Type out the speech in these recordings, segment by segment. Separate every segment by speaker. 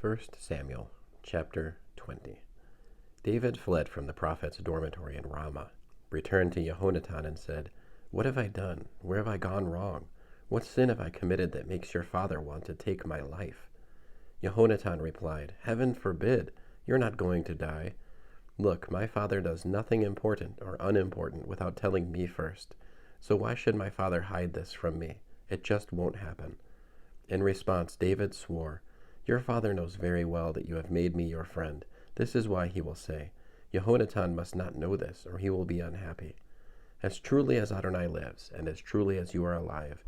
Speaker 1: 1 Samuel chapter 20. David fled from the prophet's dormitory in Ramah, returned to Jehonatan and said, "What have I done? Where have I gone wrong? What sin have I committed that makes your father want to take my life?" Jehonatan replied, "Heaven forbid! You're not going to die. Look, my father does nothing important or unimportant without telling me first. So why should my father hide this from me? It just won't happen." In response, David swore, "Your father knows very well that you have made me your friend. This is why he will say, 'Jehonatan must not know this, or he will be unhappy.' As truly as Adonai lives, and as truly as you are alive,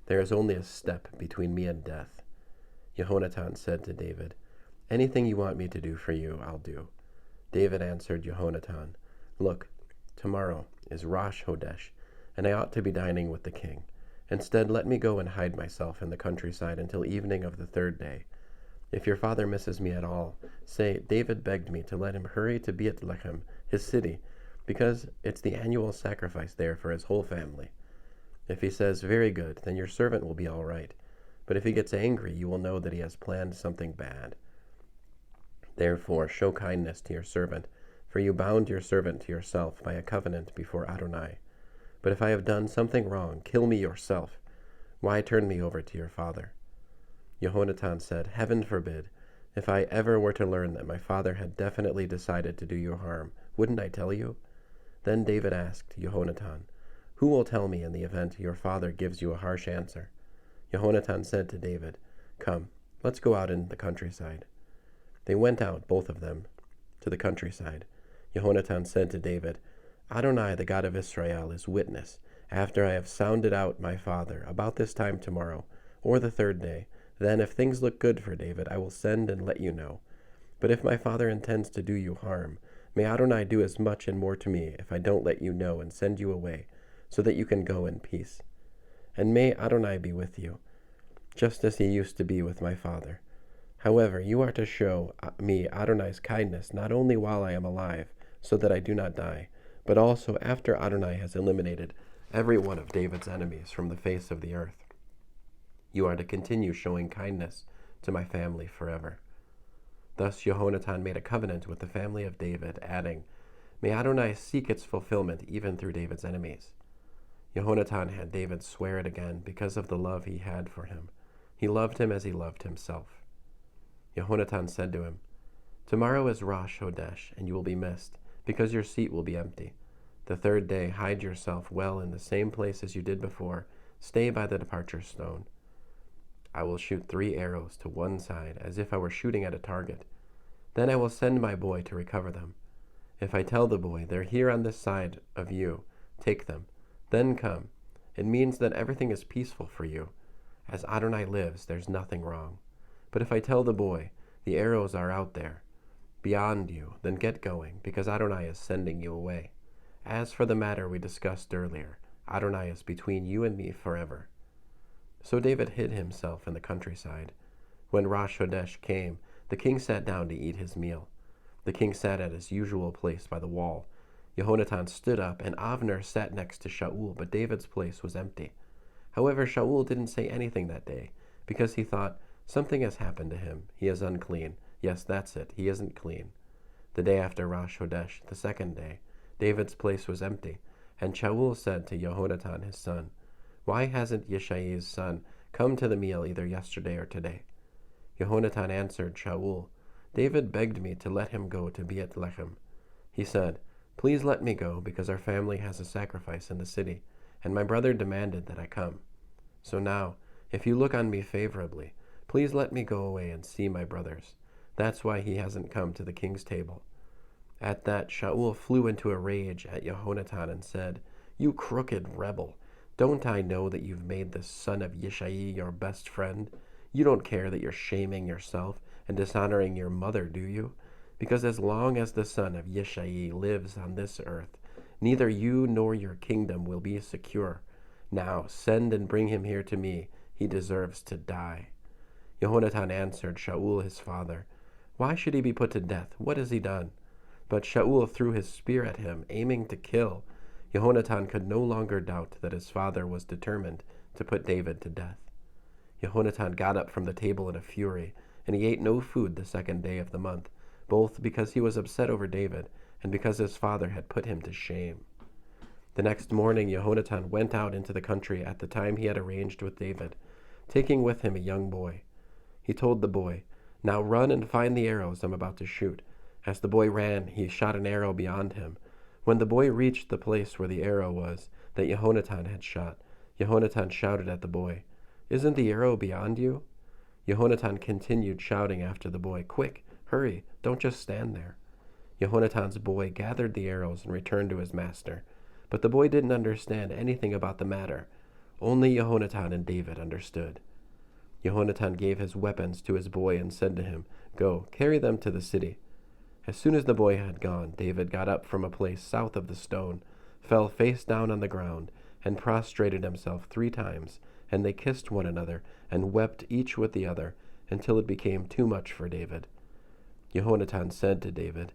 Speaker 1: there is only a step between me and death." Jehonatan said to David, "Anything you want me to do for you, I'll do." David answered Jehonatan, "Look, tomorrow is Rosh Hodesh, and I ought to be dining with the king. Instead, let me go and hide myself in the countryside until evening of the third day. If your father misses me at all, say, 'David begged me to let him hurry to Beit-Lechem, his city, because it's the annual sacrifice there for his whole family.' If he says, 'Very good,' then your servant will be all right. But if he gets angry, you will know that he has planned something bad. Therefore, show kindness to your servant, for you bound your servant to yourself by a covenant before Adonai. But if I have done something wrong, kill me yourself. Why turn me over to your father?" Jehonatan said, "Heaven forbid! If I ever were to learn that my father had definitely decided to do you harm, wouldn't I tell you?" Then David asked Jehonatan, "Who will tell me in the event your father gives you a harsh answer?" Jehonatan said to David, "Come, let's go out in the countryside." They went out, both of them, to the countryside. Jehonatan said to David, "Adonai, the God of Israel, is witness. After I have sounded out my father, about this time tomorrow, or the third day, then if things look good for David, I will send and let you know. But if my father intends to do you harm, may Adonai do as much and more to me if I don't let you know and send you away, so that you can go in peace. And may Adonai be with you, just as he used to be with my father. However, you are to show me Adonai's kindness not only while I am alive, so that I do not die, but also after Adonai has eliminated every one of David's enemies from the face of the earth. You are to continue showing kindness to my family forever." Thus Jehonatan made a covenant with the family of David, adding, "May Adonai seek its fulfillment even through David's enemies." Jehonatan had David swear it again because of the love he had for him. He loved him as he loved himself. Jehonatan said to him, "Tomorrow is Rosh Hodesh, and you will be missed, because your seat will be empty. The third day hide yourself well in the same place as you did before. Stay by the departure stone. I will shoot 3 arrows to one side, as if I were shooting at a target. Then I will send my boy to recover them. If I tell the boy, 'They're here on this side of you, take them,' then come. It means that everything is peaceful for you. As Adonai lives, there's nothing wrong. But if I tell the boy, 'The arrows are out there, beyond you,' then get going, because Adonai is sending you away. As for the matter we discussed earlier, Adonai is between you and me forever." So David hid himself in the countryside. When Rosh Hodesh came, the king sat down to eat his meal. The king sat at his usual place by the wall. Jehonatan stood up, and Avner sat next to Shaul, but David's place was empty. However, Shaul didn't say anything that day, because he thought, "Something has happened to him. He is unclean. Yes, that's it. He isn't clean." The day after Rosh Hodesh, the second day, David's place was empty, and Shaul said to Jehonatan his son, "Why hasn't Yishai's son come to the meal either yesterday or today?" Jehonatan answered Shaul, "David begged me to let him go to Beit-Lechem. He said, 'Please let me go, because our family has a sacrifice in the city, and my brother demanded that I come. So now, if you look on me favorably, please let me go away and see my brothers. That's why he hasn't come to the king's table.'" At that, Shaul flew into a rage at Jehonatan and said, "You crooked rebel! Don't I know that you've made the son of Yishai your best friend? You don't care that you're shaming yourself and dishonoring your mother, do you? Because as long as the son of Yishai lives on this earth, neither you nor your kingdom will be secure. Now send and bring him here to me. He deserves to die." Jehonatan answered Shaul his father, "Why should he be put to death? What has he done?" But Shaul threw his spear at him, aiming to kill. Jehonatan could no longer doubt that his father was determined to put David to death. Jehonatan got up from the table in a fury and he ate no food the second day of the month, both because he was upset over David and because his father had put him to shame. The next morning Jehonatan went out into the country at the time he had arranged with David, taking with him a young boy. He told the boy, "Now run and find the arrows I'm about to shoot." As the boy ran, he shot an arrow beyond him. When the boy reached the place where the arrow was that Jehonatan had shot, Jehonatan shouted at the boy, "Isn't the arrow beyond you?" Jehonatan continued shouting after the boy, "Quick, hurry, don't just stand there." Jehonatan's boy gathered the arrows and returned to his master. But the boy didn't understand anything about the matter. Only Jehonatan and David understood. Jehonatan gave his weapons to his boy and said to him, "Go, carry them to the city." As soon as the boy had gone, David got up from a place south of the stone, fell face down on the ground, and prostrated himself 3 times, and they kissed one another and wept each with the other until it became too much for David. Jehonatan said to David,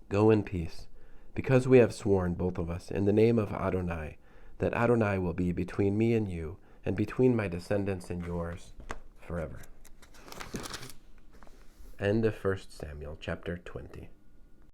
Speaker 1: "Go in peace, because we have sworn, both of us, in the name of Adonai, that Adonai will be between me and you, and between my descendants and yours forever." End of 1 Samuel chapter 20.